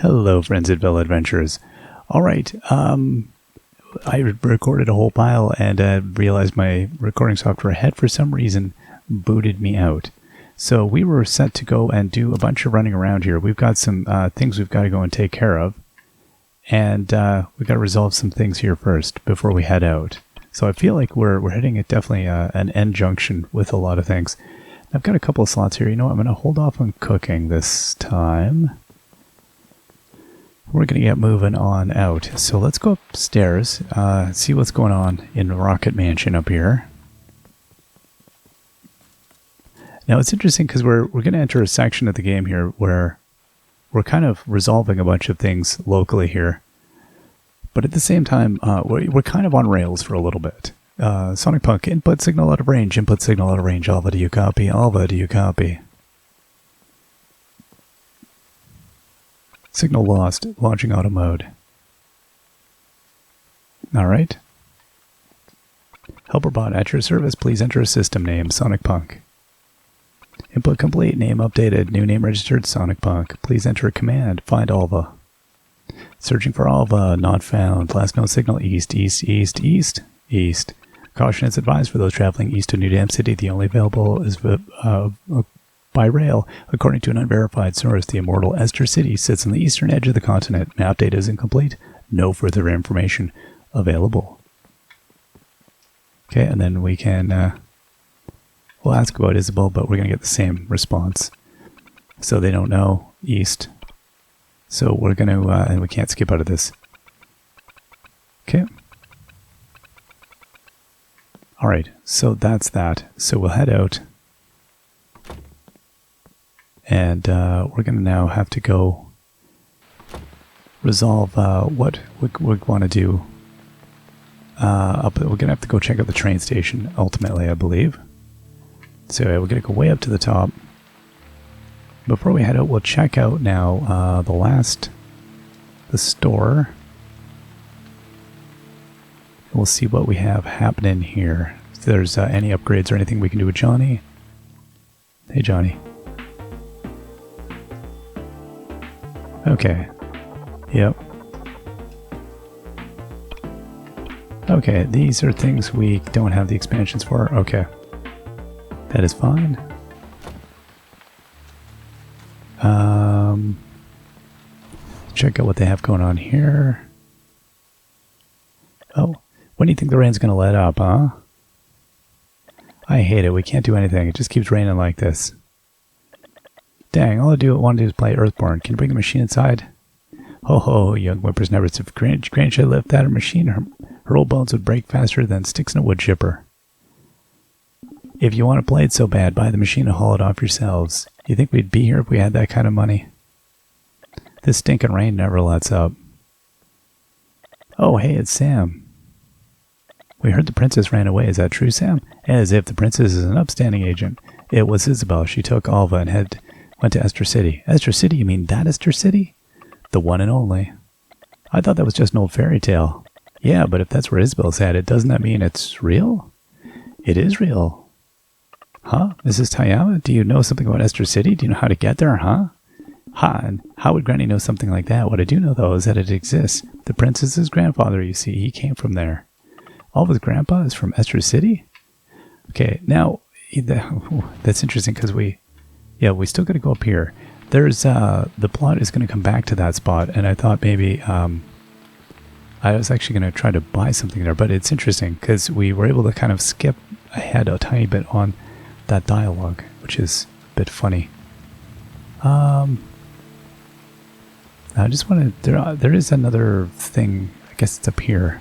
Hello, friends at Villa Adventures. All right, I recorded a whole pile and realized my recording software had, for some reason, booted me out. So we were set to go and do a bunch of running around here. We've got some things we've got to go and take care of. And we've got to resolve some things here first before we head out. So I feel like we're hitting at definitely an end junction with a lot of things. I've got a couple of slots here. You know what? I'm going to hold off on cooking this time. We're going to get moving on out. So let's go upstairs, see what's going on in the Rocket Mansion up here. Now it's interesting because we're going to enter a section of the game here where we're kind of resolving a bunch of things locally here. But at the same time, we're kind of on rails for a little bit. Sonic Punk, input signal out of range, input signal out of range, Alva, do you copy? Alva, do you copy? Signal lost, launching auto mode. Alright. Helperbot at your service, please enter a system name, Sonic Punk. Input complete, name updated, new name registered, Sonic Punk. Please enter a command, find Alva. Searching for Alva, not found. Last known signal, east, east, east, east, east. Caution is advised for those traveling east to New Dam City. The only available is by rail. According to an unverified source, the immortal Ester City sits on the eastern edge of the continent. Map data is incomplete. No further information available. Okay, and then we can... we'll ask about Isabel, but we're going to get the same response. So they don't know east. So we're going to... and we can't skip out of this. Okay. Alright, so that's that. So we'll head out. And we're going to now have to go resolve what we want to do. We're going to have to go check out the train station, ultimately, I believe. So we're going to go way up to the top. Before we head out, we'll check out now the store. We'll see what we have happening here. If there's any upgrades or anything we can do with Johnny. Hey, Johnny. Okay. Yep. Okay, these are things we don't have the expansions for. Okay. That is fine. Check out what they have going on here. Oh, when do you think the rain's going to let up, huh? I hate it. We can't do anything. It just keeps raining like this. Dang, all I want to do is play Earthborn. Can you bring the machine inside? Ho ho, young whippersnappers. If Granny should lift that machine, her old bones would break faster than sticks in a wood chipper. If you want to play it so bad, buy the machine and haul it off yourselves. You think we'd be here if we had that kind of money? This stinking rain never lets up. Oh, hey, it's Sam. We heard the princess ran away. Is that true, Sam? As if the princess is an upstanding agent. It was Isabel. She took Alva and went to Ester City. Ester City? You mean that Ester City? The one and only. I thought that was just an old fairy tale. Yeah, but if that's where Isabel's headed, doesn't that mean it's real? It is real. Huh? Mrs. Tayama? Do you know something about Ester City? Do you know how to get there, huh? Ha, and how would Granny know something like that? What I do know, though, is that it exists. The princess's grandfather, you see, he came from there. Alva's grandpa is from Ester City? Okay, now, that's interesting because we still got to go up here. There's, the plot is going to come back to that spot, and I thought maybe, I was actually going to try to buy something there, but it's interesting because we were able to kind of skip ahead a tiny bit on that dialogue, which is a bit funny. I just want to, there is another thing, I guess it's up here,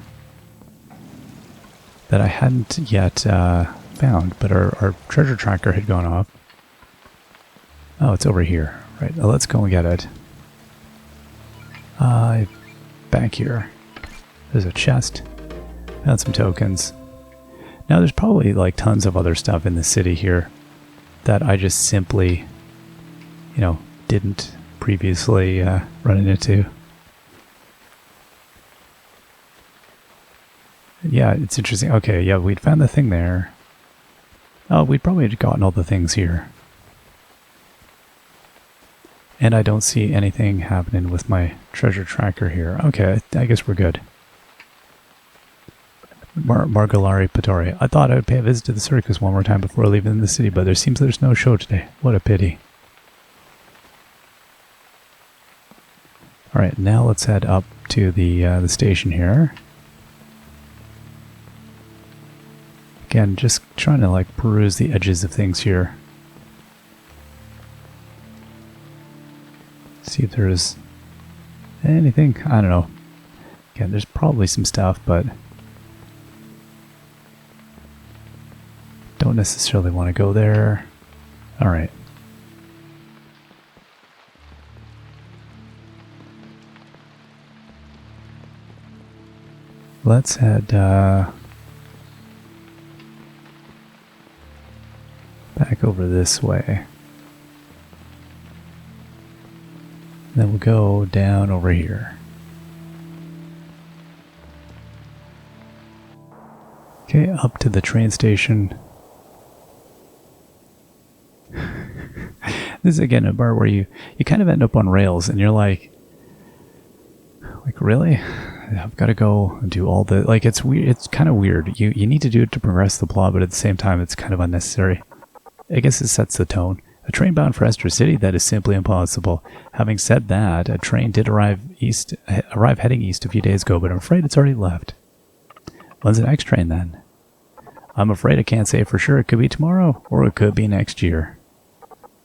that I hadn't yet found, but our treasure tracker had gone off. Oh, it's over here. Right, well, let's go and get it. Back here. There's a chest. And some tokens. Now, there's probably like tons of other stuff in the city here that I just simply, didn't previously run into. Yeah, it's interesting. Okay, yeah, we'd found the thing there. Oh, we'd probably gotten all the things here. And I don't see anything happening with my treasure tracker here. Okay, I guess we're good. Margolari Pittori. I thought I would pay a visit to the circus one more time before leaving the city, but there seems there's no show today. What a pity. Alright, now let's head up to the station here. Again, just trying to like peruse the edges of things here. See if there's anything. I don't know. Again, there's probably some stuff, but don't necessarily want to go there. Alright. Let's head back over this way. Then we'll go down over here. Okay, up to the train station. This is again a bar where you kind of end up on rails and you're like really? I've got to go and do all the, like, it's weird. It's kind of weird. You need to do it to progress the plot, but at the same time it's kind of unnecessary. I guess it sets the tone. A train bound for Ester City? That is simply impossible. Having said that, a train did arrive heading east a few days ago, but I'm afraid it's already left. When's the next train then? I'm afraid I can't say for sure. It could be tomorrow, or it could be next year.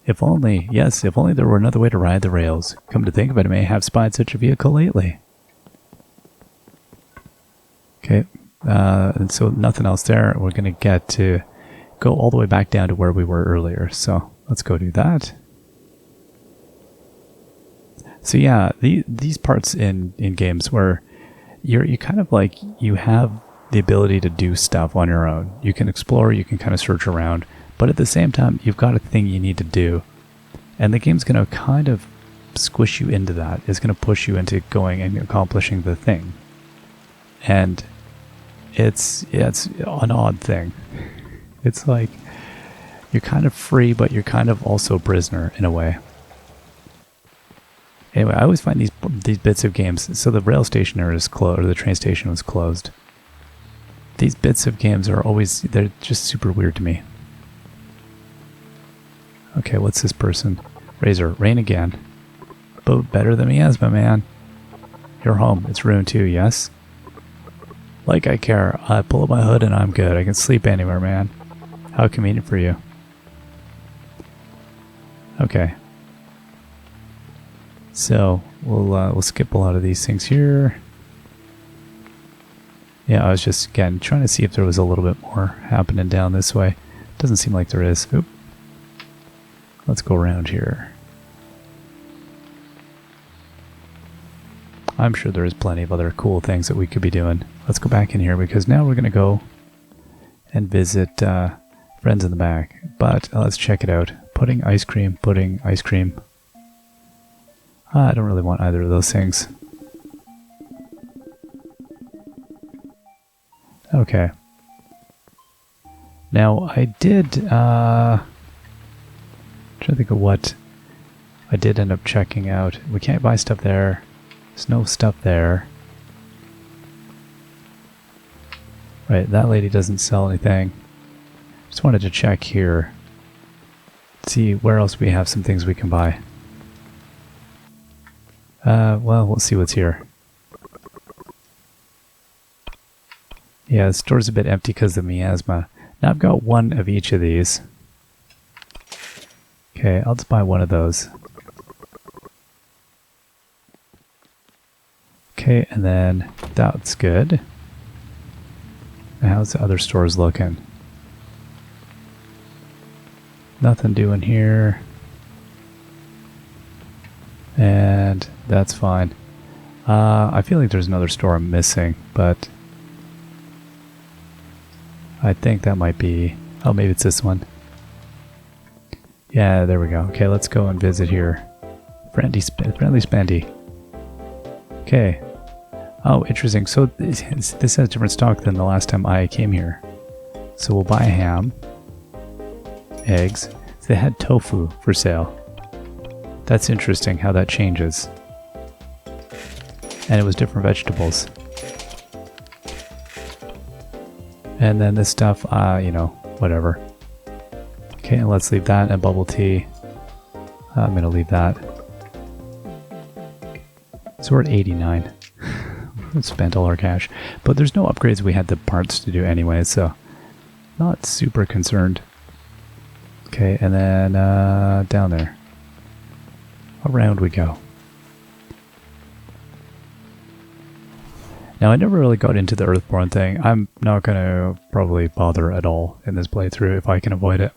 If only, yes, if only there were another way to ride the rails. Come to think of it, I may have spied such a vehicle lately. Okay, and so nothing else there. We're going to get to go all the way back down to where we were earlier. So let's go do that. So yeah, these parts in games where you kind of like, you have the ability to do stuff on your own. You can explore, you can kind of search around, but at the same time, you've got a thing you need to do. And the game's going to kind of squish you into that. It's going to push you into going and accomplishing the thing. And it's an odd thing. It's like you're kind of free, but you're kind of also a prisoner in a way. Anyway, I always find these bits of games. So the rail station is closed, or the train station was closed. These bits of games are always, they're just super weird to me. Okay, what's this person? Razor, rain again. But better than miasma, man. You're home. It's ruined too, yes? Like I care. I pull up my hood and I'm good. I can sleep anywhere, man. How convenient for you. Okay. So we'll skip a lot of these things here. Yeah, I was just again trying to see if there was a little bit more happening down this way. Doesn't seem like there is. Oop. Let's go around here. I'm sure there is plenty of other cool things that we could be doing. Let's go back in here because now we're going to go and visit friends in the back. But let's check it out. Pudding, ice cream, pudding, ice cream. I don't really want either of those things. Okay. Now I did, trying to think of what I did end up checking out. We can't buy stuff there. There's no stuff there. Right, that lady doesn't sell anything. Just wanted to check here. See where else we have some things we can buy. Well, we'll see what's here. Yeah, the store's a bit empty because of miasma. Now I've got one of each of these. Okay, I'll just buy one of those. Okay, and then that's good. And how's the other stores looking? Nothing doing here. And that's fine. I feel like there's another store I'm missing, but I think that might be... Oh, maybe it's this one. Yeah, there we go. Okay, let's go and visit here. Friendly Spendie. Okay. Oh, interesting. So this has different stock than the last time I came here. So we'll buy ham. Eggs. So they had tofu for sale. That's interesting how that changes. And it was different vegetables. And then this stuff, you know, whatever. Okay, let's leave that and bubble tea. I'm going to leave that. So we're at 89. We spent all our cash. But there's no upgrades. We had the parts to do anyway, so not super concerned. Okay, and then down there. Around we go. Now, I never really got into the Earthborn thing. I'm not going to probably bother at all in this playthrough if I can avoid it.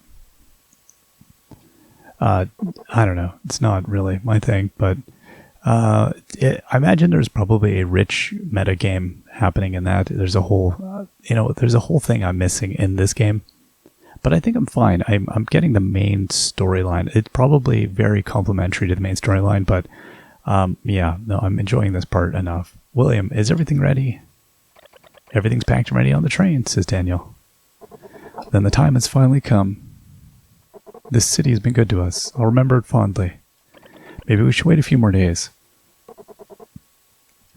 I don't know. It's not really my thing, but I imagine there's probably a rich meta game happening in that. There's a whole, there's a whole thing I'm missing in this game. But I think I'm fine. I'm getting the main storyline. It's probably very complementary to the main storyline, but yeah, no, I'm enjoying this part enough. William, is everything ready? Everything's packed and ready on the train, says Daniel. Then the time has finally come. This city has been good to us. I'll remember it fondly. Maybe we should wait a few more days.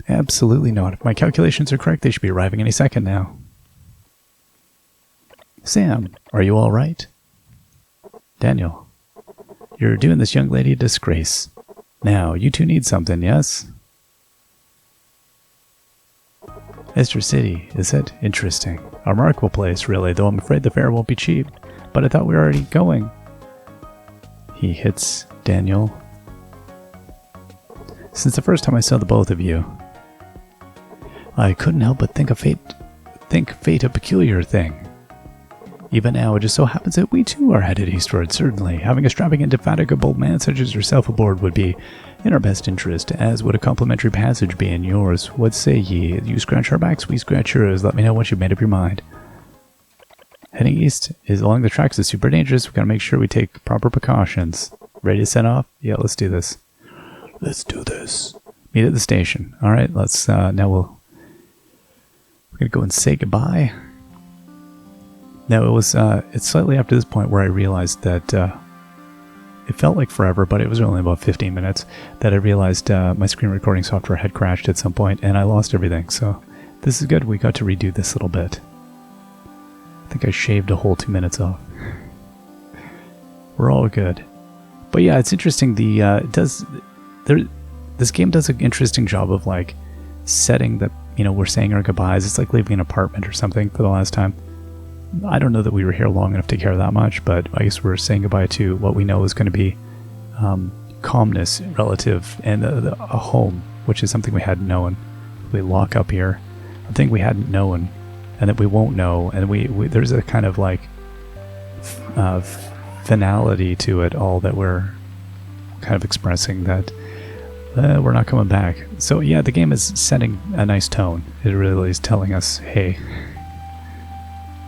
Absolutely not. If my calculations are correct, they should be arriving any second now. Sam, are you all right? Daniel, you're doing this young lady a disgrace. Now, you two need something, yes? Ester City, is it? Interesting. A remarkable place, really, though I'm afraid the fare won't be cheap. But I thought we were already going. He hits Daniel. Since the first time I saw the both of you, I couldn't help but think fate a peculiar thing. Even now, it just so happens that we too are headed eastward, certainly. Having a strapping, indefatigable man such as yourself aboard would be in our best interest, as would a complimentary passage be in yours. What say ye? You scratch our backs, we scratch yours. Let me know once you've made up your mind. Heading east is along the tracks is super dangerous. We've got to make sure we take proper precautions. Ready to set off? Yeah, let's do this. Let's do this. Meet at the station. All right, let's, now we're going to go and say goodbye. Now, it's slightly after this point where I realized that, it felt like forever, but it was only about 15 minutes, that I realized my screen recording software had crashed at some point, and I lost everything. So this is good. We got to redo this little bit. I think I shaved a whole 2 minutes off. We're all good. But yeah, it's interesting. This game does an interesting job of like setting the, we're saying our goodbyes. It's like leaving an apartment or something for the last time. I don't know that we were here long enough to care that much, but I guess we're saying goodbye to what we know is going to be calmness relative and a home, which is something we hadn't known. We lock up here, a thing we hadn't known, and that we won't know, and we there's a kind of like finality to it all that we're kind of expressing that we're not coming back. So yeah, the game is setting a nice tone. It really is telling us, hey,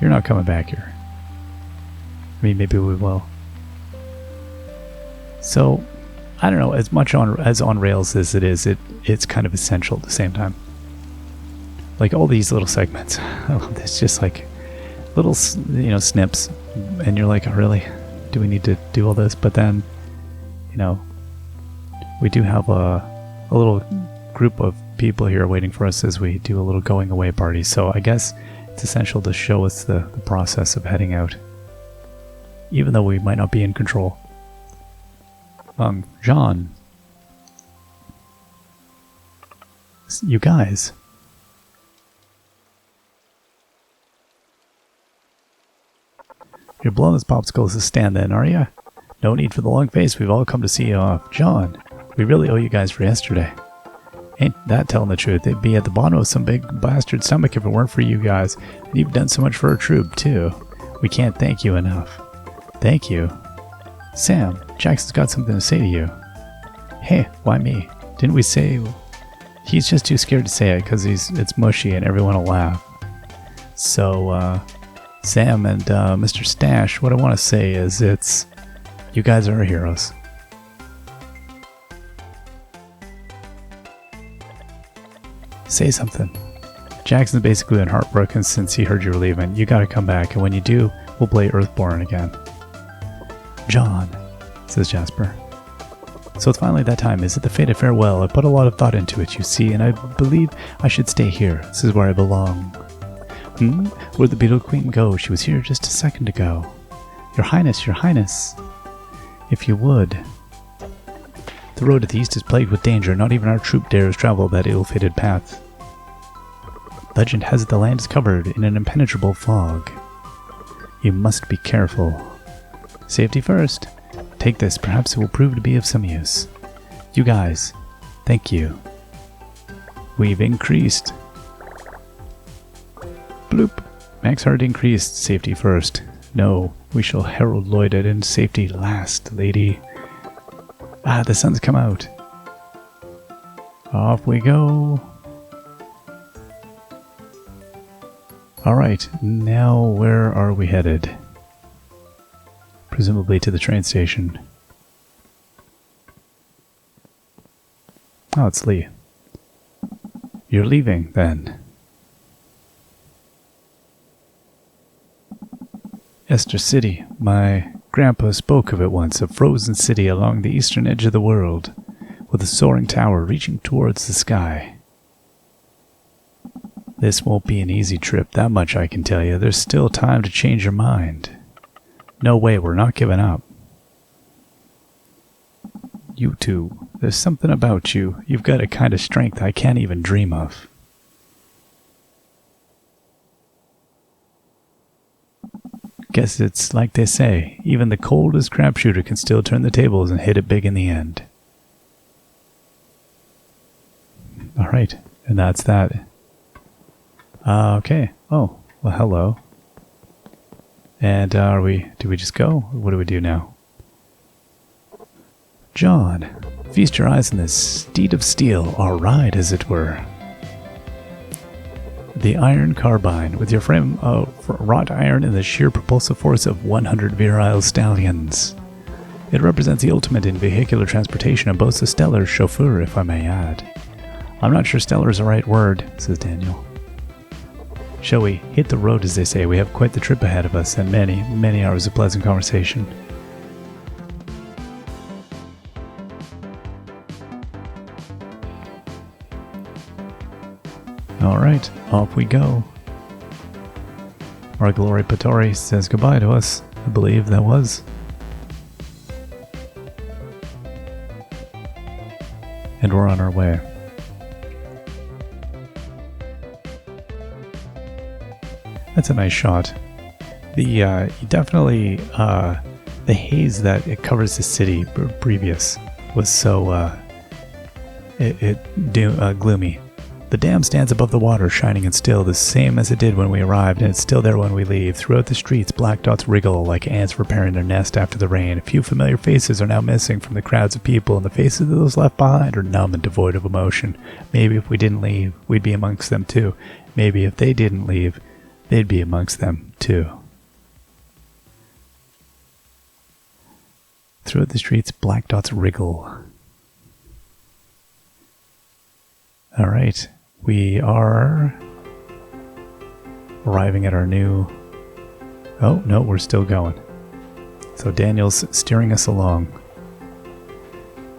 you're not coming back here. I mean, maybe we will. So, I don't know, as much on rails as it is, it's kind of essential at the same time. Like all these little segments, it's just like little, snips, and you're like, oh, really? Do we need to do all this? But then, we do have a little group of people here waiting for us as we do a little going away party. So I guess it's essential to show us the process of heading out, even though we might not be in control. John. You guys. You're blowing this popsicle as a stand then, are you? No need for the long face, we've all come to see you off. John, we really owe you guys for yesterday. Ain't that telling the truth? They'd be at the bottom of some big bastard stomach if it weren't for you guys. And you've done so much for our troop, too. We can't thank you enough. Thank you. Sam, Jackson's got something to say to you. Hey, why me? Didn't we say... He's just too scared to say it because it's mushy and everyone will laugh. So, Sam and Mr. Stash, what I want to say is you guys are our heroes. Say something. Jackson's basically been heartbroken since he heard you were leaving. You gotta come back, and when you do, we'll play Earthborn again. John, says Jasper. So it's finally that time. Is it the fated farewell? I put a lot of thought into it, you see, and I believe I should stay here. This is where I belong. Where'd the Beetle Queen go? She was here just a second ago. Your Highness, Your Highness. If you would. The road to the east is plagued with danger. Not even our troop dares travel that ill-fated path. Legend has it the land is covered in an impenetrable fog. You must be careful. Safety first. Take this. Perhaps it will prove to be of some use. You guys, thank you. We've increased. Bloop. Max heart increased. Safety first. No, we shall herald Lloyd it in safety last, lady. Ah, the sun's come out. Off we go. Alright, now where are we headed? Presumably to the train station. Oh, it's Lee. You're leaving, then. Ester City. My grandpa spoke of it once, a frozen city along the eastern edge of the world, with a soaring tower reaching towards the sky. This won't be an easy trip, that much I can tell you. There's still time to change your mind. No way, we're not giving up. You two, there's something about you. You've got a kind of strength I can't even dream of. Guess it's like they say, even the coldest crapshooter can still turn the tables and hit it big in the end. Alright, and that's that. Okay. Oh, well, hello. And do we just go? What do we do now? John, feast your eyes on this steed of steel, our ride, as it were. The iron carbine, with your frame of wrought iron and the sheer propulsive force of 100 virile stallions. It represents the ultimate in vehicular transportation and boasts a stellar chauffeur, if I may add. I'm not sure stellar is the right word, says Daniel. Shall we hit the road, as they say? We have quite the trip ahead of us, and many, many hours of pleasant conversation. Alright, off we go. Our Glory Patori says goodbye to us. I believe that was. And we're on our way. That's a nice shot. The definitely the haze that it covers the city previous was so gloomy. The dam stands above the water, shining and still, the same as it did when we arrived, and it's still there when we leave. Throughout the streets, black dots wriggle like ants preparing their nest after the rain. A few familiar faces are now missing from the crowds of people, and the faces of those left behind are numb and devoid of emotion. Maybe if we didn't leave, we'd be amongst them too. Maybe if they didn't leave, they'd be amongst them, too. Throughout the streets, black dots wriggle. Alright, we are arriving at our new... Oh, no, we're still going. So Daniel's steering us along.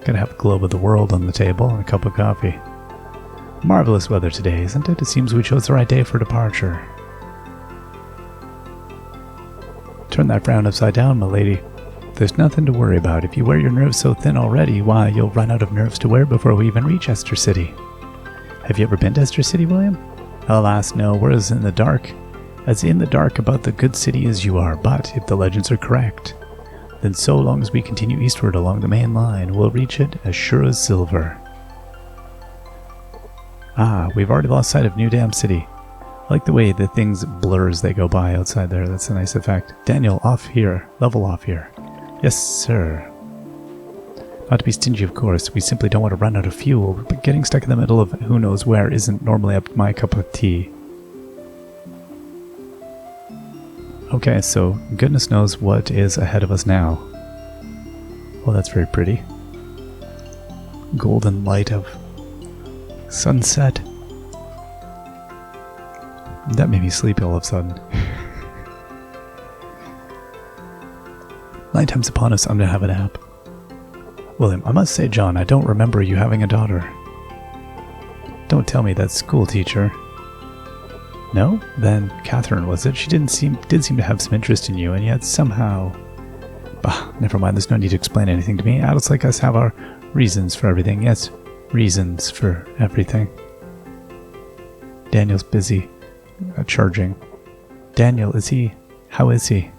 Gonna have a globe of the world on the table and a cup of coffee. Marvelous weather today, isn't it? It seems we chose the right day for departure. Turn that frown upside down, my lady. There's nothing to worry about. If you wear your nerves so thin already, why, you'll run out of nerves to wear before we even reach Ester City. Have you ever been to Ester City, William? Alas, no. We're as in the dark about the good city as you are. But if the legends are correct, then so long as we continue eastward along the main line, we'll reach it as sure as silver. Ah, we've already lost sight of New Dam City. I like the way the things blur as they go by outside there. That's a nice effect. Daniel, off here. Level off here. Yes, sir. Not to be stingy, of course. We simply don't want to run out of fuel, but getting stuck in the middle of who knows where isn't normally up to my cup of tea. Okay, so goodness knows what is ahead of us now. Well, that's very pretty. Golden light of sunset. That made me sleepy all of a sudden. Nighttime's upon us. I'm gonna have a nap. William, I must say, John, I don't remember you having a daughter. Don't tell me that school teacher. No? Then Catherine, was it? She did seem to have some interest in you, and yet somehow... Bah, never mind, there's no need to explain anything to me. Adults like us have our reasons for everything. Yes, reasons for everything. Daniel's busy charging. Daniel, is he? How is he?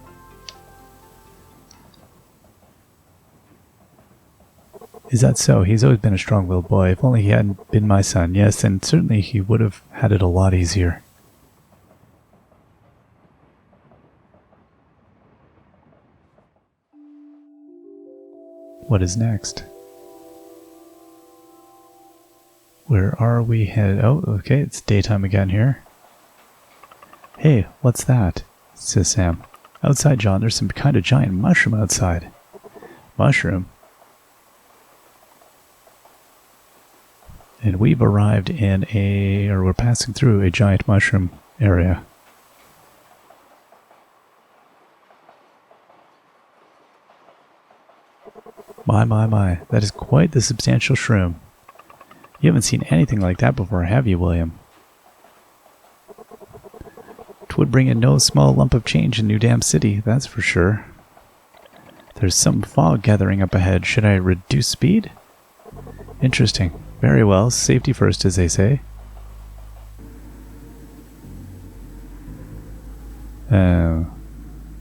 Is that so? He's always been a strong-willed boy. If only he hadn't been my son. Yes, and certainly he would have had it a lot easier. What is next? Where are we headed? Oh, okay, it's daytime again here. Hey, what's that? Says Sam. Outside, John, there's some kind of giant mushroom outside. Mushroom? And we've arrived in we're passing through a giant mushroom area. My, that is quite the substantial shroom. You haven't seen anything like that before, have you, William? 'Twould bring in no small lump of change in New Dam City, that's for sure. There's some fog gathering up ahead. Should I reduce speed? Interesting. Very well. Safety first, as they say.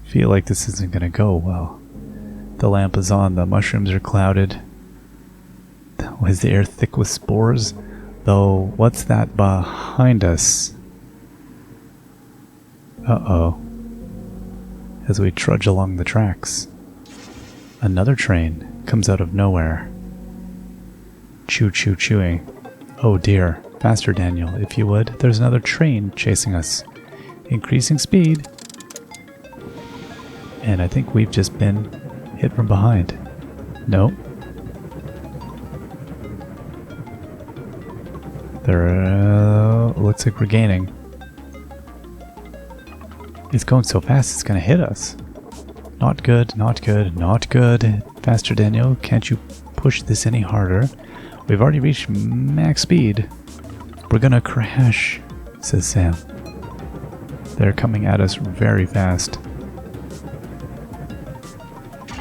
Feel like this isn't going to go well. The lamp is on. The mushrooms are clouded. Is the air thick with spores? Though, what's that behind us? Uh-oh. As we trudge along the tracks, another train comes out of nowhere. Chewing. Oh dear. Faster, Daniel, if you would. There's another train chasing us. Increasing speed. And I think we've just been hit from behind. Nope. Looks like we're gaining. It's going so fast it's gonna hit us. Not good. Faster, Daniel. Can't you push this any harder? We've already reached max speed. We're gonna crash, says Sam. They're coming at us very fast.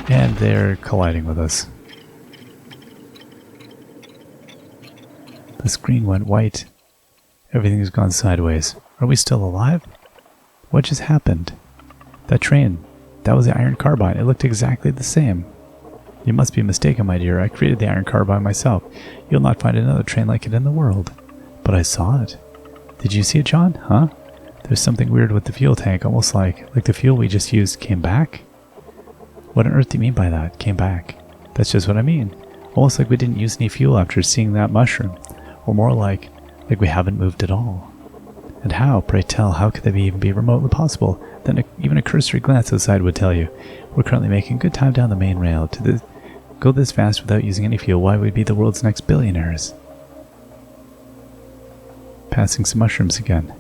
And they're colliding with us. The screen went white. Everything's gone sideways. Are we still alive? What just happened? That train, that was the iron carbine. It looked exactly the same. You must be mistaken, my dear. I created the iron carbine myself. You'll not find another train like it in the world. But I saw it. Did you see it, John? Huh? There's something weird with the fuel tank, almost like the fuel we just used came back? What on earth do you mean by that? Came back? That's just what I mean. Almost like we didn't use any fuel after seeing that mushroom. Or more like we haven't moved at all. And how, pray tell, how could that even be remotely possible? Then even a cursory glance outside would tell you. We're currently making good time down the main rail. To go this fast without using any fuel, why would we be the world's next billionaires? Passing some mushrooms again.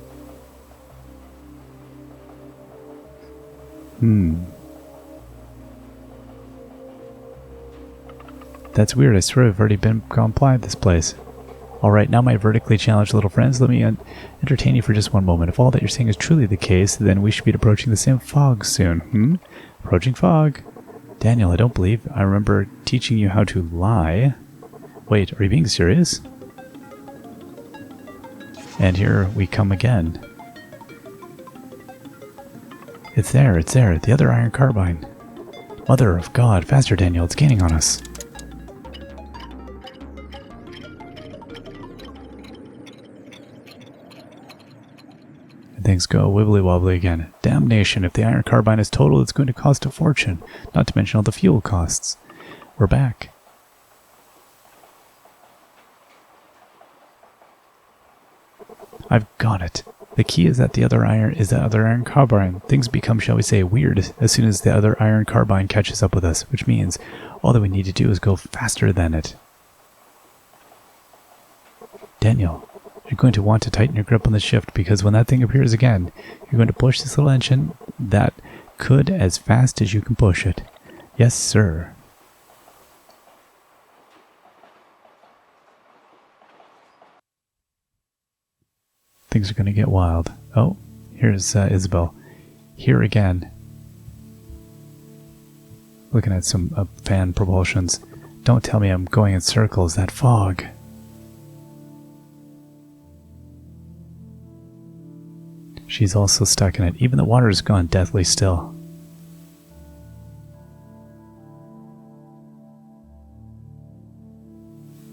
That's weird. I swear I've already gone by this place. Alright, now my vertically challenged little friends, let me entertain you for just one moment. If all that you're saying is truly the case, then we should be approaching the same fog soon. Approaching fog. Daniel, I don't believe I remember teaching you how to lie. Wait, are you being serious? And here we come again. It's there, the other iron carbine. Mother of God, faster, Daniel, it's gaining on us. Things go wibbly-wobbly again. Damnation, if the iron carbine is total, it's going to cost a fortune, not to mention all the fuel costs. We're back. I've got it. The key is that the other iron carbine. Things become, shall we say, weird as soon as the other iron carbine catches up with us, which means all that we need to do is go faster than it. Daniel, you're going to want to tighten your grip on the shift, because when that thing appears again, you're going to push this little engine that could as fast as you can push it. Yes, sir. Things are going to get wild. Oh, here's Isabel. Here again. Looking at some fan propulsions. Don't tell me I'm going in circles. That fog. She's also stuck in it. Even the water has gone deathly still.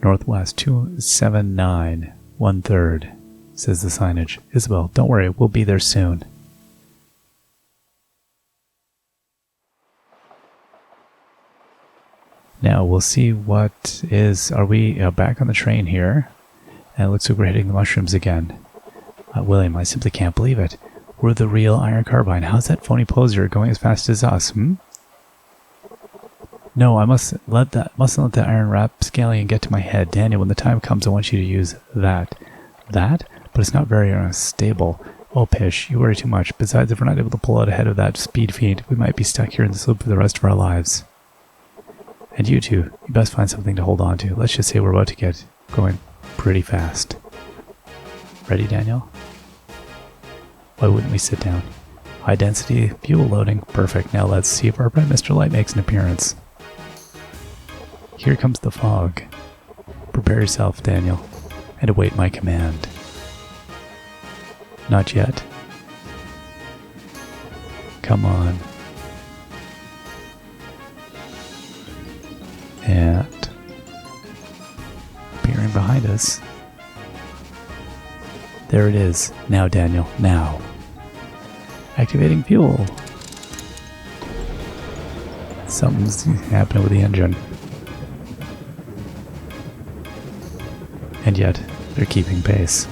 Northwest 279, 1/3, says the signage. Isabel, don't worry, we'll be there soon. Now we'll see what is... Are we back on the train here? And it looks like we're hitting the mushrooms again. William, I simply can't believe it. We're the real Iron Carbine. How's that phony poser going as fast as us, No, I mustn't let the iron rapscallion get to my head. Daniel, when the time comes, I want you to use that. That? But it's not very stable. Oh, pish, you worry too much. Besides, if we're not able to pull out ahead of that speed feed, we might be stuck here in this loop for the rest of our lives. And you two, you best find something to hold on to. Let's just say we're about to get going pretty fast. Ready, Daniel? Why wouldn't we sit down? High density, fuel loading. Perfect. Now let's see if our friend Mr. Light makes an appearance. Here comes the fog. Prepare yourself, Daniel, and await my command. Not yet. Come on. And appearing behind us. There it is. Now, Daniel. Now. Activating fuel. Something's happening with the engine. And yet, they're keeping pace.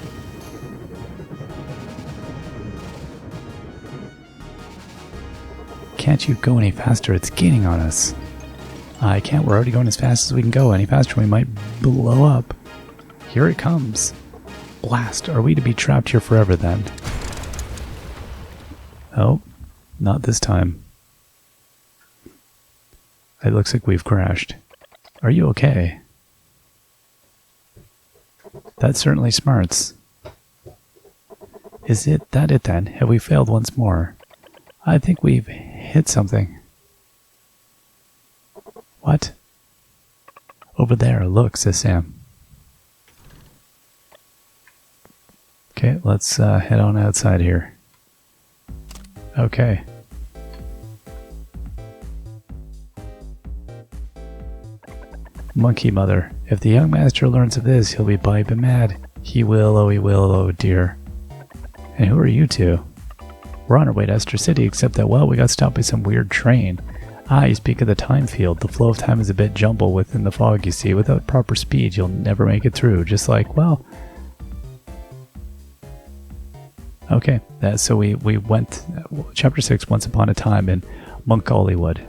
Can't you go any faster? It's gaining on us. I can't. We're already going as fast as we can go. Any faster, we might blow up. Here it comes. Blast. Are we to be trapped here forever then? Oh, not this time. It looks like we've crashed. Are you okay? That certainly smarts. Is it that it then? Have we failed once more? I think we've hit something. What? Over there, look, says Sam. Okay, let's head on outside here. Okay. Monkey mother. If the young master learns of this, he'll be piping mad. He will, oh dear. And who are you two? We're on our way to Ester City, except that, well, we got stopped by some weird train. Ah, you speak of the time field. The flow of time is a bit jumbled within the fog, you see. Without proper speed, you'll never make it through. Just like, well... Okay, so we went... Chapter 6, Once Upon a Time in Monk-Hollywood.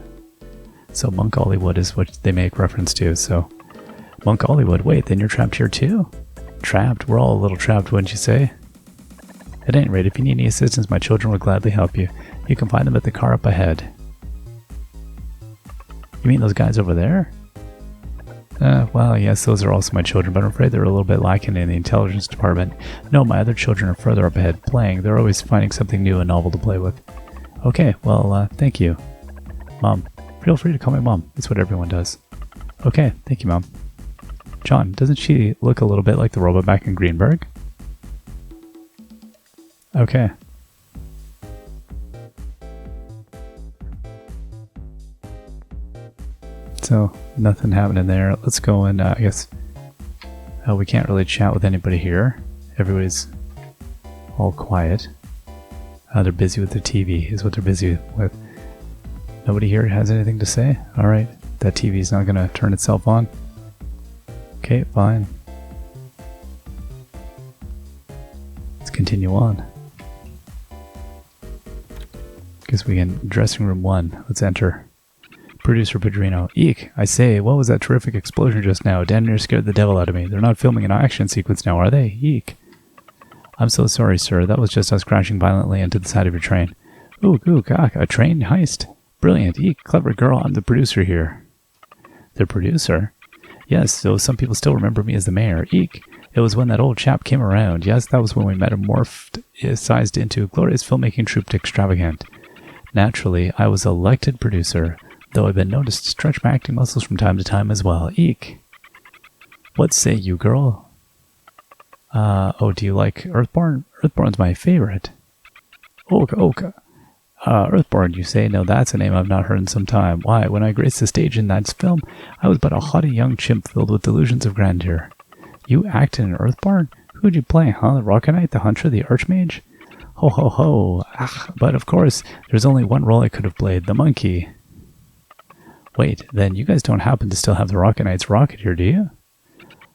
So Monk-Hollywood is what they make reference to, so... Monk-Hollywood, wait, then you're trapped here too? Trapped? We're all a little trapped, wouldn't you say? At any rate, if you need any assistance, my children will gladly help you. You can find them at the car up ahead. You mean those guys over there? Well, yes, those are also my children, but I'm afraid they're a little bit lacking in the intelligence department. No, my other children are further up ahead, playing. They're always finding something new and novel to play with. Okay, well, thank you. Mom, feel free to call me Mom. It's what everyone does. Okay, thank you, Mom. John, doesn't she look a little bit like the robot back in Greenberg? Okay. So, nothing happening there. Let's go and, I guess... we can't really chat with anybody here. Everybody's all quiet. They're busy with their TV, is what they're busy with. Nobody here has anything to say? Alright, that TV's not going to turn itself on. Okay, fine. Let's continue on. Guess we can... Dressing room 1. Let's enter. Producer Pedrino. Eek! I say, what was that terrific explosion just now? Damn near scared the devil out of me. They're not filming an action sequence now, are they? Eek! I'm so sorry, sir. That was just us crashing violently into the side of your train. Ooh, gawk, a train heist. Brilliant. Eek, clever girl. I'm the producer here. The producer? Yes, so some people still remember me as the mayor. Eek! It was when that old chap came around. Yes, that was when we metamorphosized into a glorious filmmaking troupe extravagant. Naturally, I was elected producer, though I've been noticed to stretch my acting muscles from time to time as well. Eek. What say you, girl? Oh, do you like Earthborn? Earthborn's my favorite. Okay. Earthborn, you say? No, that's a name I've not heard in some time. Why, when I graced the stage in that film, I was but a haughty young chimp filled with delusions of grandeur. You acted in Earthborn? Who'd you play, huh? The Rocket Knight, the Hunter, the Archmage? Ho ho ho. But of course, there's only one role I could have played, the monkey. Wait, then you guys don't happen to still have the Rocket Knight's rocket here, do you?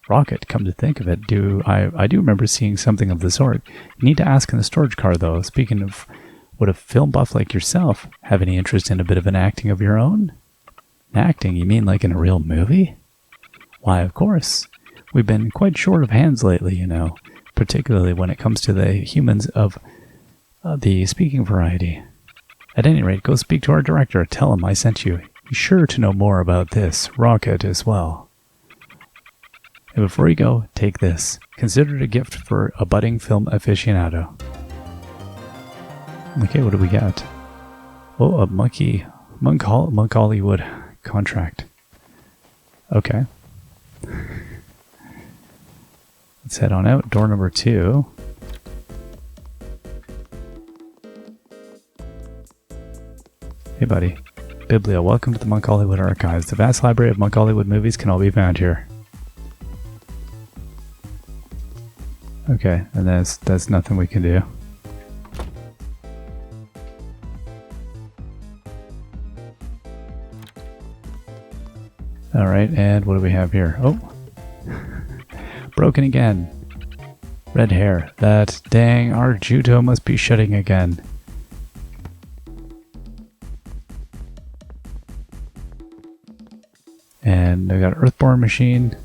Rocket, come to think of it, I do remember seeing something of the sort. You need to ask in the storage car, though. Speaking of, would a film buff like yourself have any interest in a bit of an acting of your own? Acting? You mean like in a real movie? Why, of course. We've been quite short of hands lately, you know, particularly when it comes to the humans of the speaking variety. At any rate, go speak to our director. Tell him I sent you. He's sure to know more about this rocket as well. And before you go, take this. Consider it a gift for a budding film aficionado. Okay, what do we got? Oh, a Monk Hollywood contract. Okay. Let's head on out. Door number 2. Hey, buddy. Biblia, welcome to the Monk Hollywood Archives. The vast library of Monk Hollywood movies can all be found here. Okay, and that's nothing we can do. Alright, and what do we have here? Oh! Broken again. Red hair. That dang Arjuto must be shutting again. And I got Earthborn Machine.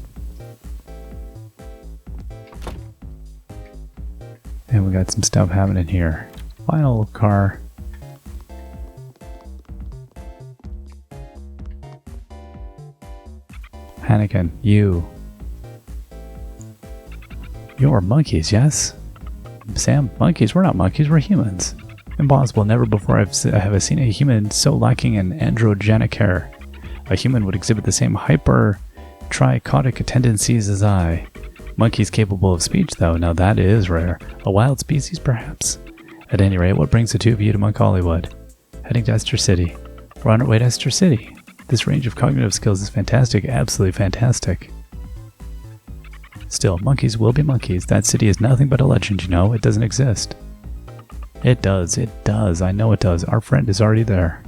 And we got some stuff happening here. Final car. Hannigan, you're monkeys, yes? Sam, monkeys? We're not monkeys, we're humans. Impossible, never before have I seen a human so lacking in androgenic hair. A human would exhibit the same hyper-trichotic tendencies as I. Monkeys capable of speech, though, now that is rare. A wild species, perhaps? At any rate, what brings the two of you to Monk Hollywood? Heading to Ester City. We're on our way to Ester City. This range of cognitive skills is fantastic, absolutely fantastic. Still, monkeys will be monkeys. That city is nothing but a legend, you know. It doesn't exist. It does. I know it does. Our friend is already there.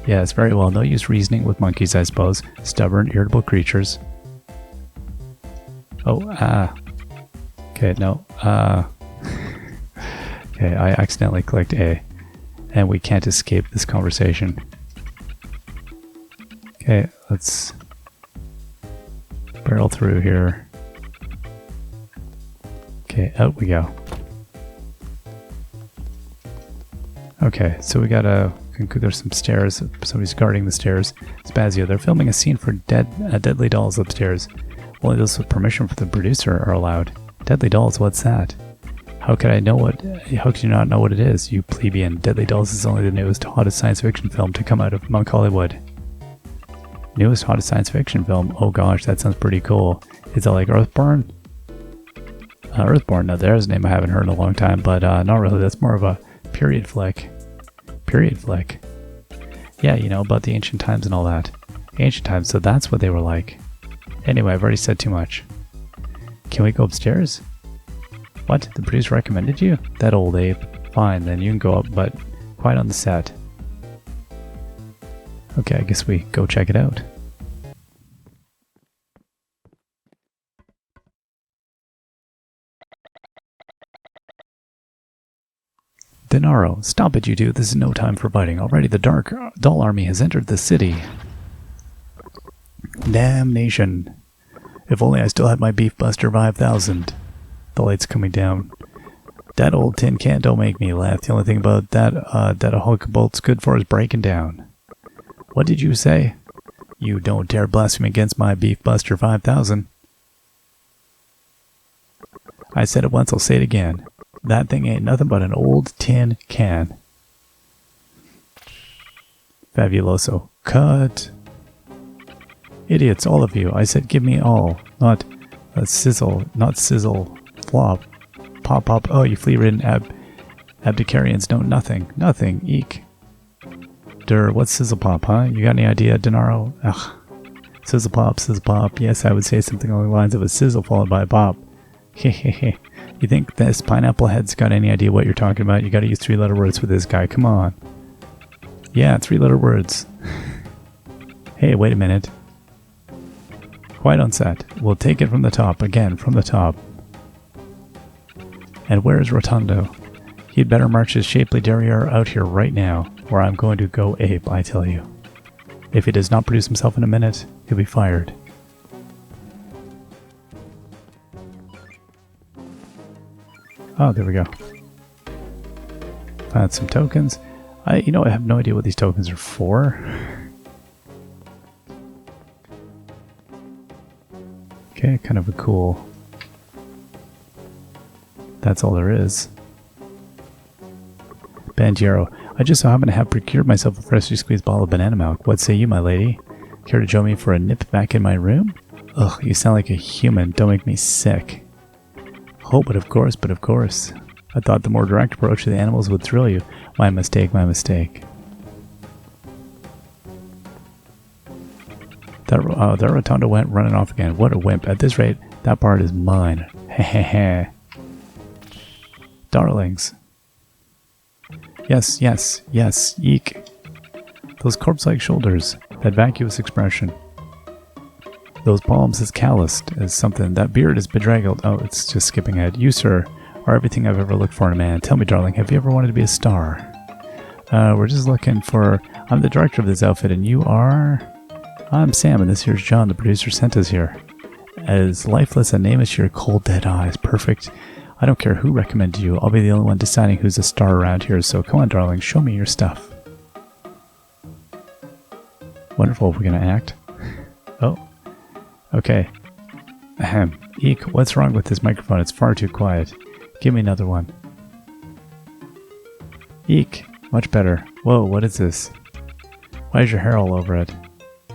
Yes, very well. No use reasoning with monkeys, I suppose. Stubborn, irritable creatures. Oh, okay, no, okay, I accidentally clicked A, and we can't escape this conversation. Okay, let's barrel through here. Okay, out we go. Okay, so we gotta, there's some stairs, somebody's guarding the stairs. Spazio, they're filming a scene for Deadly Dolls upstairs. Only those with permission from the producer are allowed. Deadly Dolls, what's that? How could you not know what it is, you plebeian? Deadly Dolls is only the newest, hottest science fiction film to come out of Monk Hollywood. Newest, hottest science fiction film? Oh gosh, that sounds pretty cool. Is it like Earthborn? Earthborn, now there's a name I haven't heard in a long time, but not really, that's more of a period flick. Period flick. Yeah, you know, about the ancient times and all that. Ancient times, so that's what they were like. Anyway, I've already said too much. Can we go upstairs? What? The producer recommended you? That old ape. Fine, then you can go up, but quiet on the set. Okay, I guess we go check it out. Denaro, stop it, you two. This is no time for fighting. Already the Dark Doll Army has entered the city. Damnation. If only I still had my Beef Buster 5000. The light's coming down. That old tin can don't make me laugh. The only thing about that a Hulk bolt's good for is breaking down. What did you say? You don't dare blaspheme against my Beef Buster 5000. I said it once, I'll say it again. That thing ain't nothing but an old tin can. Fabuloso. Cut. Idiots, all of you. I said give me all. Not a sizzle. Not sizzle. Flop. Pop, pop. Oh, you flea-ridden abdicarians know nothing. Nothing. Eek. What's sizzle pop, huh? You got any idea, Denaro? Ugh. Sizzle pop, sizzle pop. Yes, I would say something along the lines of a sizzle followed by a pop. Hehehe. You think this pineapple head's got any idea what you're talking about? You gotta use 3-letter words with this guy. Come on. Yeah, 3-letter words. Hey, wait a minute. Quite on set. We'll take it from the top. Again, from the top. And where's Rotundo? He'd better march his shapely derriere out here right now, or I'm going to go ape, I tell you. If he does not produce himself in a minute, he'll be fired. Oh, there we go. Found some tokens. I have no idea what these tokens are for. Okay, kind of a cool... That's all there is. Bandiero, I just so happen to have procured myself a freshly squeezed bottle of banana milk. What say you, my lady? Care to join me for a nip back in my room? Ugh, you sound like a human. Don't make me sick. Oh, but of course. I thought the more direct approach to the animals would thrill you. My mistake. That Rotundo went running off again. What a wimp. At this rate, that part is mine. Hehehe. Darlings. Yes. Eek. Those corpse-like shoulders. That vacuous expression. Those palms as calloused as something. That beard is bedraggled. Oh, it's just skipping ahead. You, sir, are everything I've ever looked for in a man. Tell me, darling, have you ever wanted to be a star? We're just looking for... I'm the director of this outfit, and you are... I'm Sam, and this here's John. The producer sent us here. As lifeless and nameless, your cold, dead eyes. Perfect. I don't care who recommended you. I'll be the only one deciding who's a star around here, so come on, darling, show me your stuff. Wonderful, if we're going to act. Oh. Okay. Ahem. Eek, what's wrong with this microphone? It's far too quiet. Give me another one. Eek, much better. Whoa, what is this? Why is your hair all over it?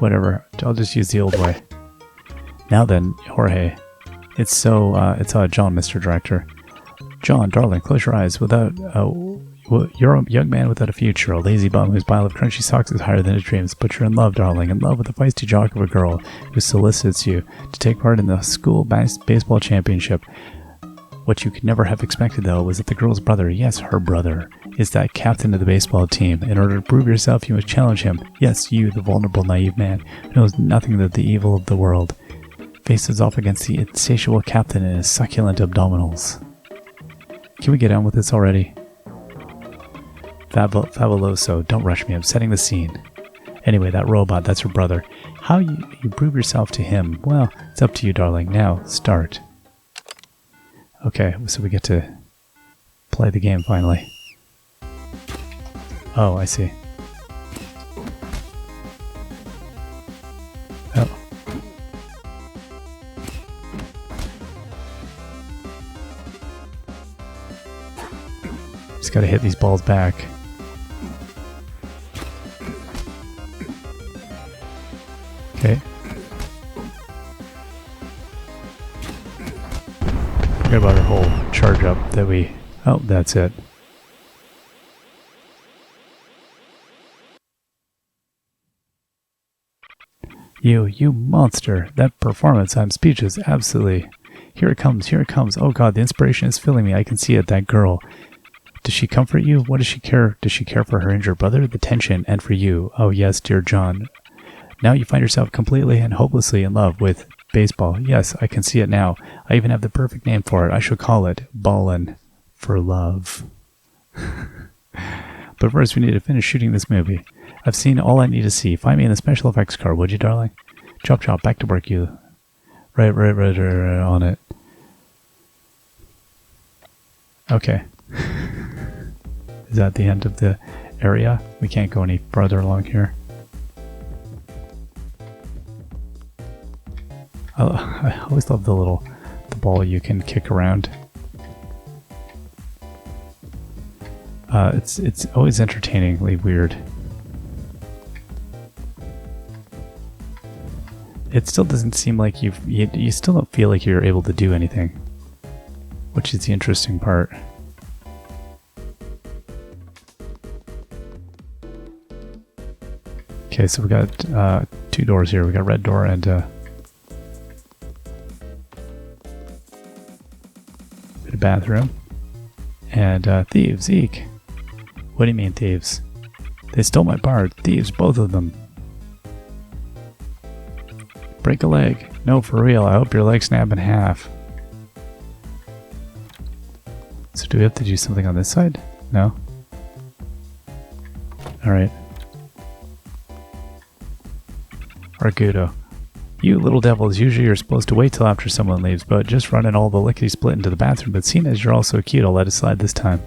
Whatever, I'll just use the old way. Now then, Jorge. It's John, Mr. Director. John, darling, close your eyes. You're a young man without a future, a lazy bum whose pile of crunchy socks is higher than his dreams, but you're in love, darling, in love with a feisty jock of a girl who solicits you to take part in the school baseball championship. What you could never have expected, though, was that the girl's brother, yes, her brother, is that captain of the baseball team. In order to prove yourself, you must challenge him. Yes, you, the vulnerable, naive man, who knows nothing of the evil of the world, faces off against the insatiable captain and his succulent abdominals. Can we get on with this already? Fabuloso, don't rush me, I'm setting the scene. Anyway, that robot, that's her brother. How you prove yourself to him? Well, it's up to you, darling. Now, start. Okay, so we get to play the game finally. Oh, I see. Oh. Just gotta hit these balls back. Okay. Forget about our whole charge up that we... Oh, that's it. You monster. That performance, I'm speechless, absolutely. Here it comes. Oh god, the inspiration is filling me. I can see it, that girl. Does she comfort you? What does she care? Does she care for her injured brother? The tension, and for you. Oh yes, dear John. Now you find yourself completely and hopelessly in love with baseball. Yes, I can see it now. I even have the perfect name for it. I should call it Ballin' for Love. But first we need to finish shooting this movie. I've seen all I need to see. Find me in the special effects car, would you, darling? Chop chop, back to work, you. Right on it. Okay. Is that the end of the area? We can't go any further along here. I always love the ball you can kick around. It's always entertainingly weird. It still doesn't seem like you still don't feel like you're able to do anything, which is the interesting part. Okay, so we got 2 doors here. We got a red door and a bit of bathroom. And thieves, eek. What do you mean thieves? They stole my bar. Thieves, both of them. Break a leg. No, for real. I hope your leg snap in half. So do we have to do something on this side? No? Alright. Argudo. You little devils, usually you're supposed to wait till after someone leaves, but just running all the lickety-split into the bathroom, but seeing as you're all so cute, I'll let it slide this time.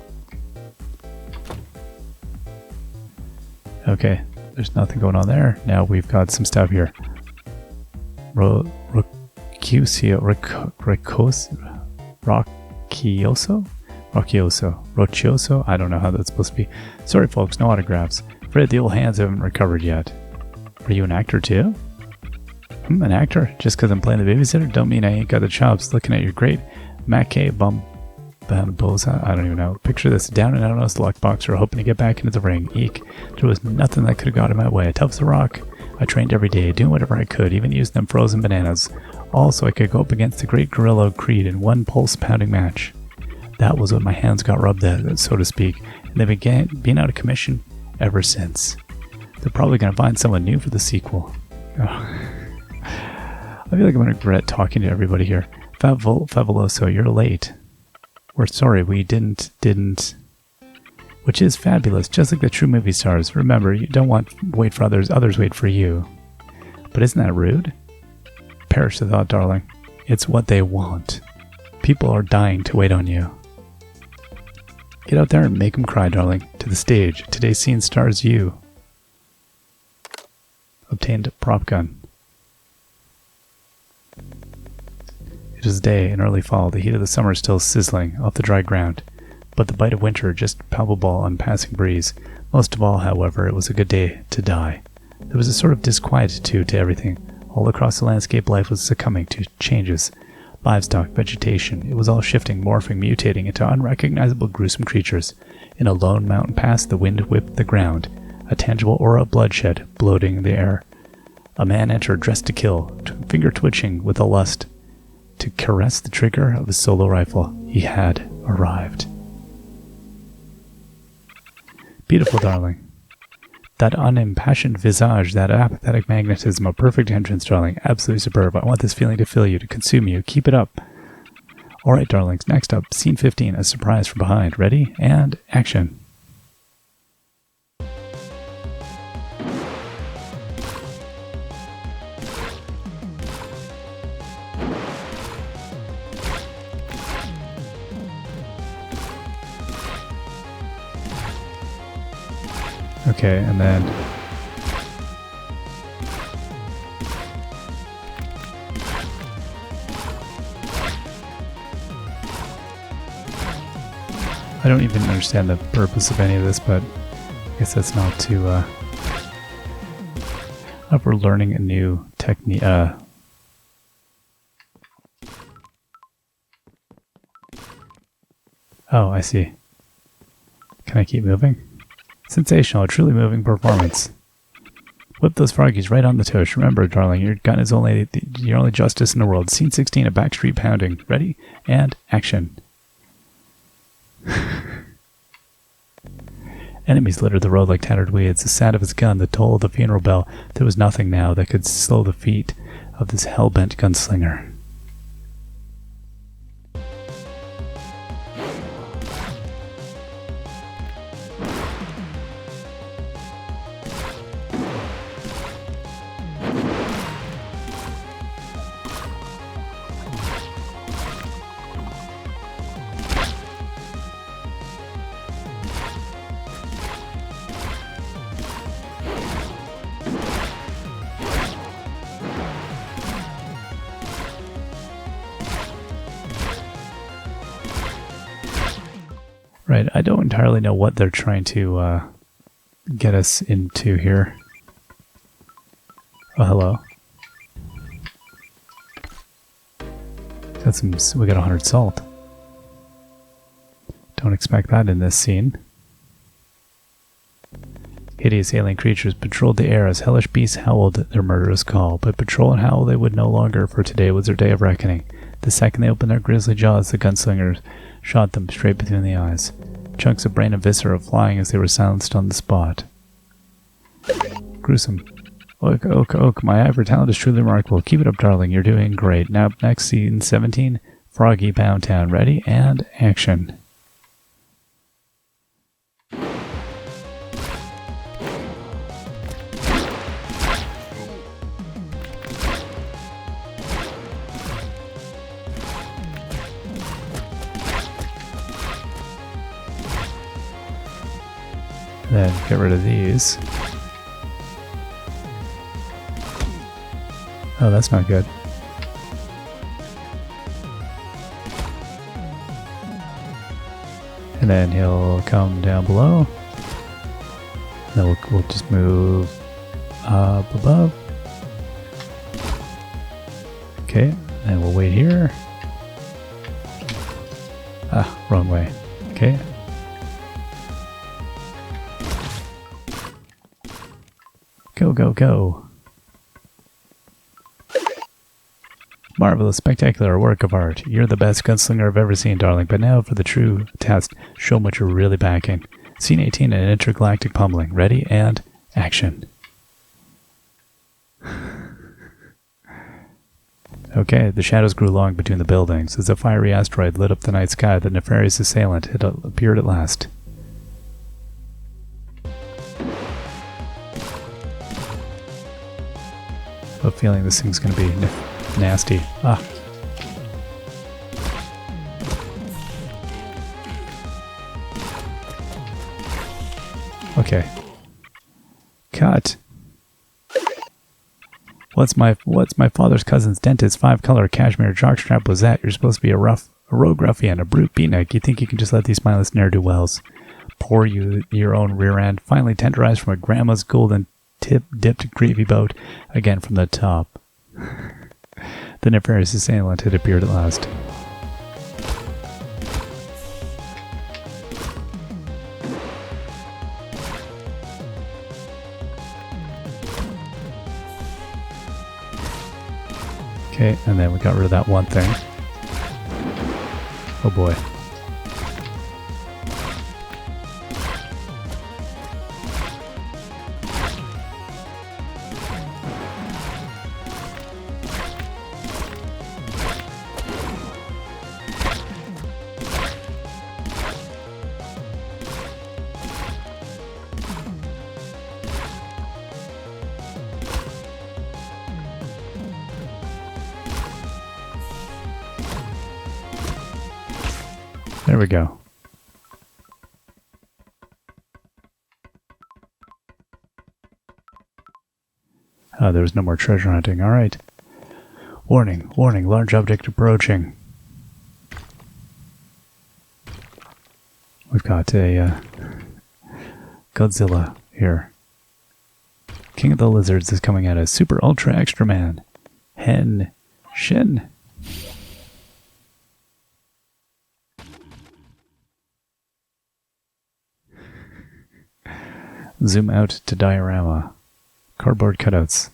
Okay, there's nothing going on there. Now we've got some stuff here. Roccioso? I don't know how that's supposed to be. Sorry folks, no autographs. Afraid the old hands haven't recovered yet. Are you an actor too? An actor? Just because I'm playing the babysitter don't mean I ain't got the chops. Looking at your great Mackay Bambosa, I don't even know. Picture this, down and out on a luck boxer hoping to get back into the ring. Eek. There was nothing that could have got in my way. Tough as a rock. I trained every day, doing whatever I could, even using them frozen bananas. All so I could go up against the great gorilla Creed in one pulse-pounding match. That was what my hands got rubbed at, so to speak, and they've been out of commission ever since. They're probably going to find someone new for the sequel. Oh. I feel like I'm going to regret talking to everybody here. Fabuloso, you're late. We're sorry, we didn't. Which is fabulous, just like the true movie stars. Remember, you don't want to wait for others wait for you. But isn't that rude? Perish the thought, darling. It's what they want. People are dying to wait on you. Get out there and make them cry, darling. To the stage. Today's scene stars you. Obtained a prop gun. It is day in early fall. The heat of the summer is still sizzling off the dry ground, but the bite of winter just palpable on passing breeze. Most of all, however, it was a good day to die. There was a sort of disquietude to everything. All across the landscape, life was succumbing to changes. Livestock, vegetation, it was all shifting, morphing, mutating into unrecognizable gruesome creatures. In a lone mountain pass, the wind whipped the ground, a tangible aura of bloodshed bloating the air. A man entered, dressed to kill, finger twitching with a lust to caress the trigger of his solo rifle. He had arrived. Beautiful, darling. That unimpassioned visage, that apathetic magnetism, a perfect entrance, darling. Absolutely superb. I want this feeling to fill you, to consume you. Keep it up. All right, darlings. Next up, scene 15, a surprise from behind. Ready? And action. Okay, and then I don't even understand the purpose of any of this, but I guess that's not too if we're learning a new technique. Oh, I see. Can I keep moving? Sensational, a truly moving performance. Whip those froggies right on the tush. Remember, darling, your gun is your only justice in the world. Scene 16, a backstreet pounding. Ready? And action. Enemies littered the road like tattered weeds. The sound of his gun, the toll of the funeral bell. There was nothing now that could slow the feet of this hell-bent gunslinger. Right, I don't entirely know what they're trying to get us into here. Oh, hello. Got some, we got 100 salt. Don't expect that in this scene. Hideous alien creatures patrolled the air as hellish beasts howled their murderous call. But patrol and howl they would no longer, for today was their day of reckoning. The second they opened their grisly jaws, the gunslingers shot them straight between the eyes. Chunks of brain and viscera flying as they were silenced on the spot. Gruesome. Oak, oak, oak, my eye for talent is truly remarkable. Keep it up, darling. You're doing great. Now, next scene 17, Froggy Pound Town. Ready? And action. Then get rid of these. Oh, that's not good. And then he'll come down below. Then we'll just move up above. Okay, and we'll wait here. Ah, wrong way. Okay. Go, go, go. Marvelous, spectacular work of art. You're the best gunslinger I've ever seen, darling. But now for the true test. Show what you're really backing. Scene 18, an intergalactic pummeling. Ready? And action. Okay, the shadows grew long between the buildings. As a fiery asteroid lit up the night sky, the nefarious assailant had appeared at last. I have a feeling this thing's going to be nasty. Ah. Okay. Cut. What's my father's cousin's dentist 5-color cashmere jockstrap was that? You're supposed to be a rogue ruffian, a brute beatnik. You think you can just let these mindless ne'er-do-wells pour you your own rear end, finally tenderized from a grandma's golden dipped gravy boat, again from the top. The nefarious assailant had appeared at last. Okay, and then we got rid of that one thing. Oh boy. There we go. There was no more treasure hunting. All right. Warning, warning, large object approaching. We've got a Godzilla here. King of the Lizards is coming at us. Super Ultra Extra Man. Hen Shin. Zoom out to diorama. Cardboard cutouts.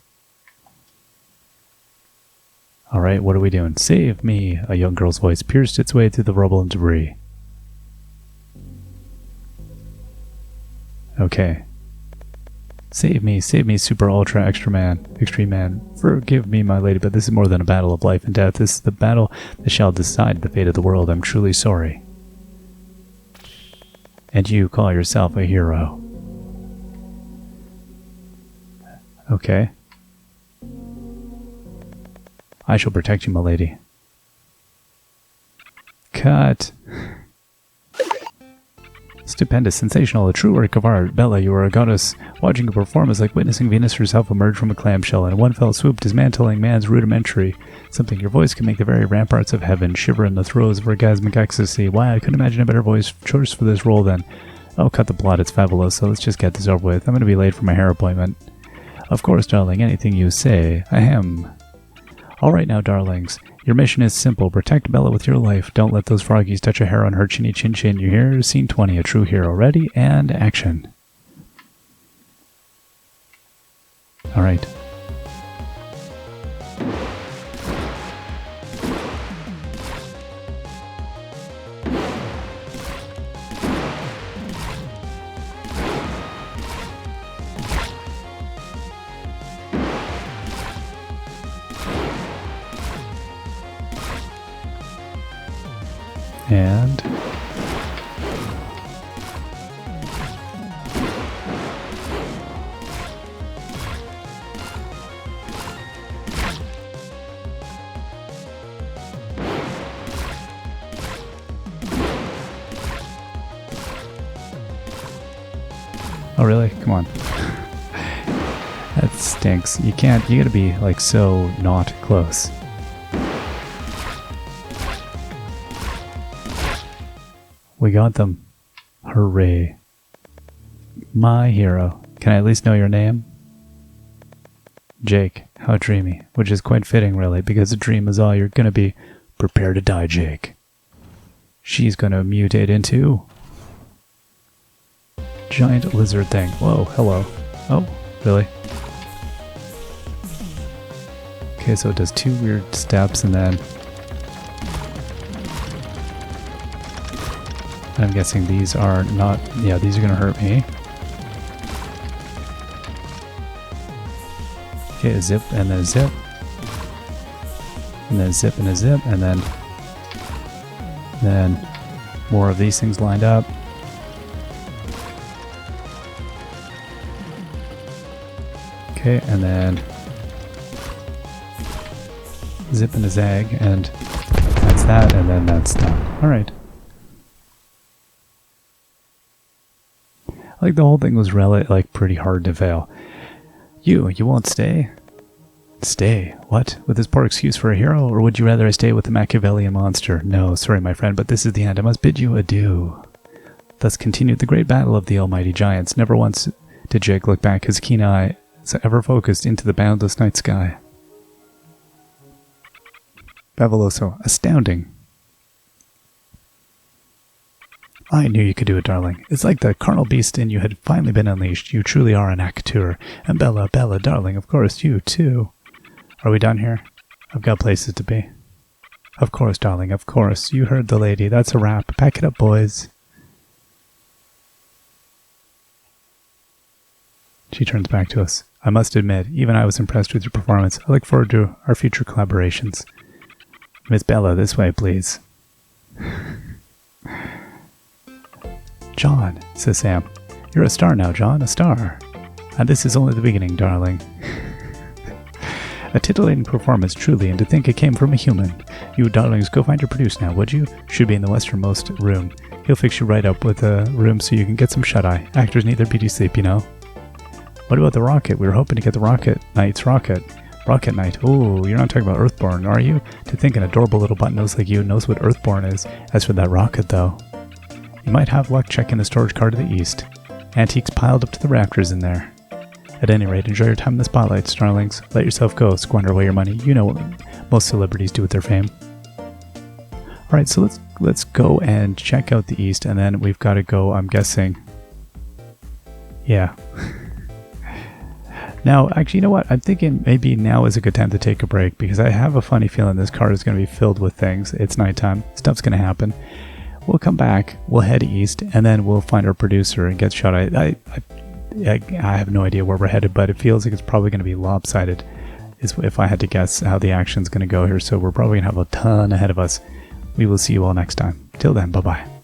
Alright, what are we doing? Save me! A young girl's voice pierced its way through the rubble and debris. Okay. Save me, super ultra extra man, extreme man. Forgive me, my lady, but this is more than a battle of life and death. This is the battle that shall decide the fate of the world. I'm truly sorry. And you call yourself a hero. Okay. I shall protect you, my lady. Stupendous, sensational, a true work of art. Bella, you are a goddess. Watching you perform is like witnessing Venus herself emerge from a clamshell, and in one fell swoop dismantling man's rudimentary. Something your voice can make the very ramparts of heaven shiver in the throes of orgasmic ecstasy. Why, I couldn't imagine a better voice choice for this role then. Oh, cut the plot, it's fabulous, so let's just get this over with. I'm going to be late for my hair appointment. Of course, darling, anything you say. Ahem. Alright now, darlings. Your mission is simple. Protect Bella with your life. Don't let those froggies touch a hair on her chinny chin chin. You hear? Scene 20, a true hero. Ready? And action. Alright. And oh really? Come on. That stinks. You can't, you gotta be like so not close. We got them. Hooray. My hero. Can I at least know your name? Jake. How dreamy. Which is quite fitting, really, because a dream is all you're gonna be. Prepare to die, Jake. She's gonna mutate into giant lizard thing. Whoa, hello. Oh, really? Okay, so it does 2 weird steps and then I'm guessing these are not, yeah, these are going to hurt me. Okay, a zip and then a zip. And then a zip and a zip, and then more of these things lined up. Okay, and then zip and a zag, and that's that, and then that's done. Alright. Like the whole thing was really like pretty hard to fail. You won't stay? Stay? What? With this poor excuse for a hero? Or would you rather I stay with the Machiavellian monster? No, sorry my friend, but this is the end. I must bid you adieu. Thus continued the great battle of the almighty giants. Never once did Jake look back, his keen eye ever focused into the boundless night sky. Fabuloso. Astounding. I knew you could do it, darling. It's like the carnal beast in you had finally been unleashed. You truly are an acteur. And Bella, darling, of course, you too. Are we done here? I've got places to be. Of course, darling, of course. You heard the lady. That's a wrap. Pack it up, boys. She turns back to us. I must admit, even I was impressed with your performance. I look forward to our future collaborations. Miss Bella, this way, please. John, says Sam. You're a star now, John, a star. And this is only the beginning, darling. A titillating performance, truly, and to think it came from a human. You darlings, go find your producer now, would you? Should be in the westernmost room. He'll fix you right up with a room so you can get some shut-eye. Actors need their beauty sleep, you know. What about the rocket? We were hoping to get the Rocket Knight's rocket. Rocket Knight. Ooh, you're not talking about Earthborn, are you? To think an adorable little button-nose like you knows what Earthborn is. As for that rocket, though. You might have luck checking the storage car to the east. Antiques piled up to the rafters in there. At any rate, enjoy your time in the spotlight, starlings. Let yourself go, squander away your money. You know what most celebrities do with their fame. Alright, so let's go and check out the east, and then we've got to go, I'm guessing. Yeah. Now, actually, you know what? I'm thinking maybe now is a good time to take a break, because I have a funny feeling this car is going to be filled with things. It's nighttime. Stuff's going to happen. We'll come back, we'll head east, and then we'll find our producer and get shot. I have no idea where we're headed, but it feels like it's probably going to be lopsided, if I had to guess how the action's going to go here. So we're probably going to have a ton ahead of us. We will see you all next time. Till then, bye-bye.